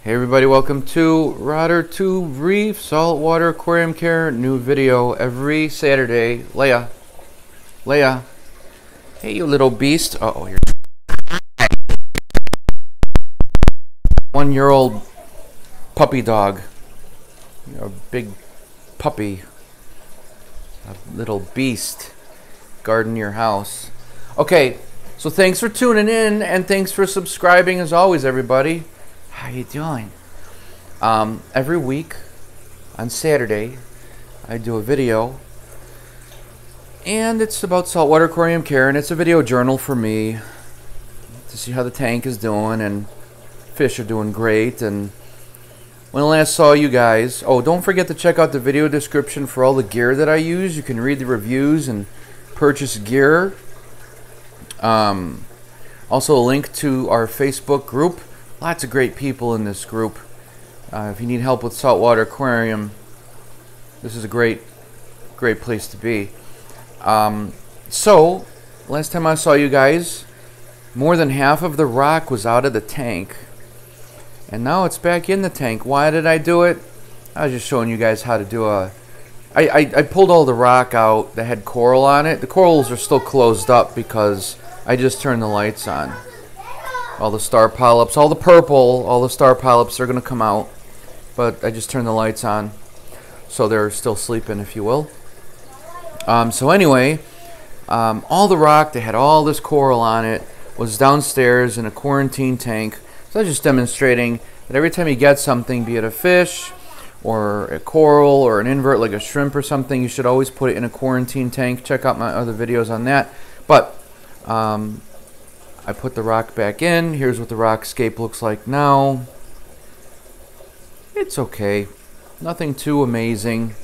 Hey everybody, welcome to Rotter 2 Reef Saltwater Aquarium Care. New video every Saturday. Leia. Hey you little beast. Uh-oh, you're 1-year-old puppy dog. You're a big puppy. A little beast. Guarding your house. Okay, so thanks for tuning in and thanks for subscribing as always, everybody. How you doing? Every week on Saturday I do a video and it's about saltwater aquarium care, and it's a video journal for me to see how the tank is doing, and fish are doing great. And when I last saw you guys, oh, don't forget to check out the video description for all the gear that I use. You can read the reviews and purchase gear. Also a link to our Facebook group. Lots of great people in this group. If you need help with saltwater aquarium, this is a great place to be. So, last time I saw you guys, more than half of the rock was out of the tank. And now it's back in the tank. Why did I do it? I was just showing you guys how to do I pulled all the rock out that had coral on it. The corals are still closed up because I just turned the lights on. All the star polyps, all the purple, all the star polyps are going to come out. But I just turned the lights on, so they're still sleeping, if you will. So anyway, all the rock that had all this coral on it was downstairs in a quarantine tank. So I was just demonstrating that every time you get something, be it a fish or a coral or an invert like a shrimp or something, you should always put it in a quarantine tank. Check out my other videos on that. But I put the rock back in. Here's what the rockscape looks like now. It's okay. Nothing too amazing.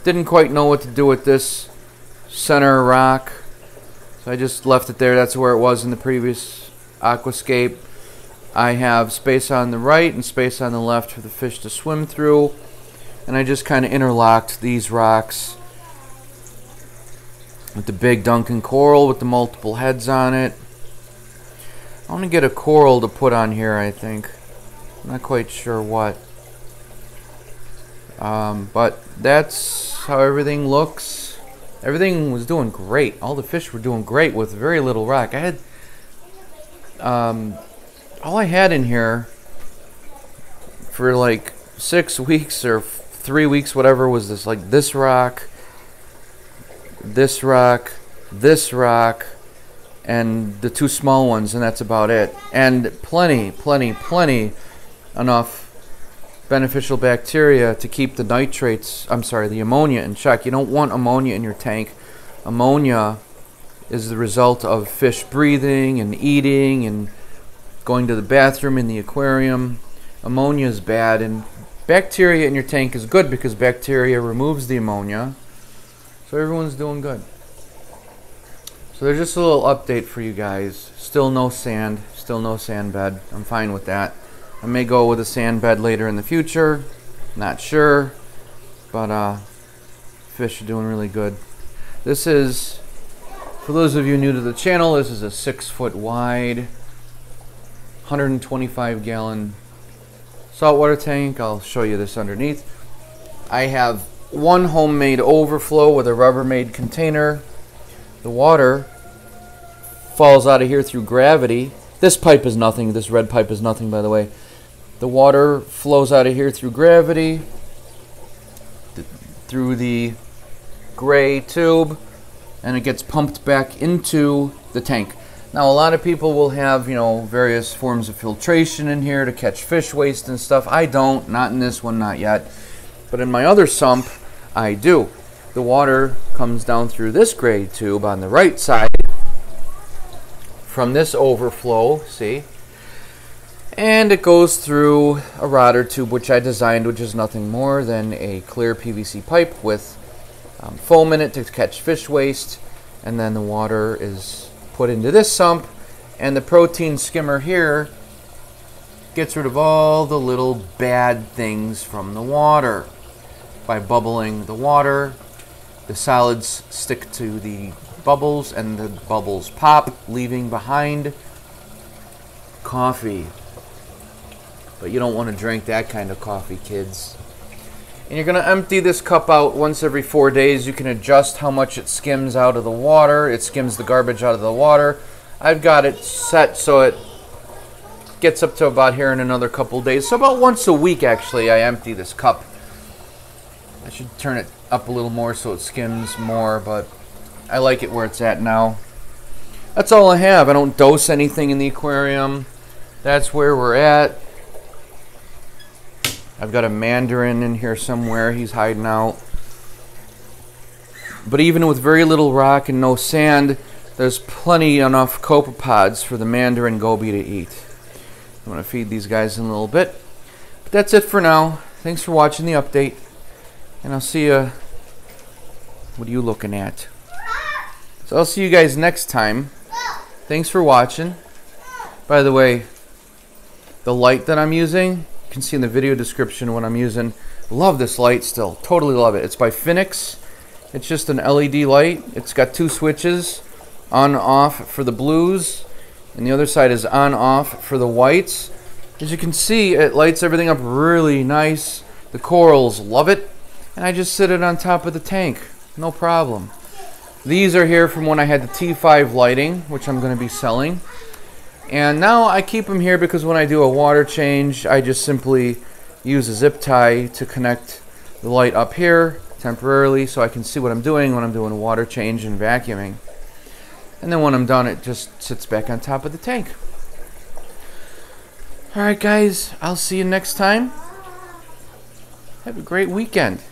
Didn't quite know what to do with this center rock, so I just left it there. That's where it was in the previous aquascape. I have space on the right and space on the left for the fish to swim through, and I just kind of interlocked these rocks with the big Duncan coral with the multiple heads on it. I want to get a coral to put on here, I think. I'm not quite sure what. But that's how everything looks. Everything was doing great. All the fish were doing great with very little rock. I had all I had in here for like 6 weeks or 3 weeks, whatever, was this, like, this rock, this rock, this rock, and the 2 small ones, and that's about it. And plenty enough beneficial bacteria to keep the nitrates, the ammonia in check. You don't want ammonia in your tank. Ammonia is the result of fish breathing and eating and going to the bathroom in the aquarium. Ammonia is bad, and bacteria in your tank is good because bacteria removes the ammonia. So everyone's doing good. So there's just a little update for you guys. Still no sand, still no sand bed. I'm fine with that. I may go with a sand bed later in the future. Not sure. But fish are doing really good. This is, for those of you new to the channel, this is a 6-foot wide, 125-gallon saltwater tank. I'll show you this underneath. I have one homemade overflow with a Rubbermaid container. The water falls out of here through gravity. This pipe is nothing. This red pipe is nothing, by the way. The water flows out of here through gravity, through the gray tube, and it gets pumped back into the tank. Now, a lot of people will have, various forms of filtration in here to catch fish waste and stuff. I don't. Not in this one, not yet. But in my other sump, I do. The water comes down through this gray tube on the right side from this overflow, see? And it goes through a rotter tube, which I designed, which is nothing more than a clear PVC pipe with foam in it to catch fish waste. And then the water is put into this sump, and the protein skimmer here gets rid of all the little bad things from the water. By bubbling the water, the solids stick to the bubbles, and the bubbles pop, leaving behind coffee. But you don't want to drink that kind of coffee, kids. And you're going to empty this cup out once every 4 days. You can adjust how much it skims out of the water. It skims the garbage out of the water. I've got it set so it gets up to about here in another couple days. So about once a week, actually, I empty this cup. I should turn it up a little more so it skims more, but I like it where it's at now. That's all I have. I don't dose anything in the aquarium. That's where we're at. I've got a mandarin in here somewhere. He's hiding out. But even with very little rock and no sand, there's plenty enough copepods for the mandarin goby to eat. I'm going to feed these guys in a little bit. But that's it for now. Thanks for watching the update. And I'll see you. What are you looking at? So I'll see you guys next time. Thanks for watching. By the way, the light that I'm using, you can see in the video description what I'm using. Love this light still. Totally love it. It's by Phoenix. It's just an LED light. It's got 2 switches. On, off for the blues. And the other side is on, off for the whites. As you can see, it lights everything up really nice. The corals love it. And I just sit it on top of the tank. No problem. These are here from when I had the T5 lighting, which I'm going to be selling. And now I keep them here because when I do a water change, I just simply use a zip tie to connect the light up here temporarily so I can see what I'm doing when I'm doing a water change and vacuuming. And then when I'm done, it just sits back on top of the tank. Alright guys, I'll see you next time. Have a great weekend.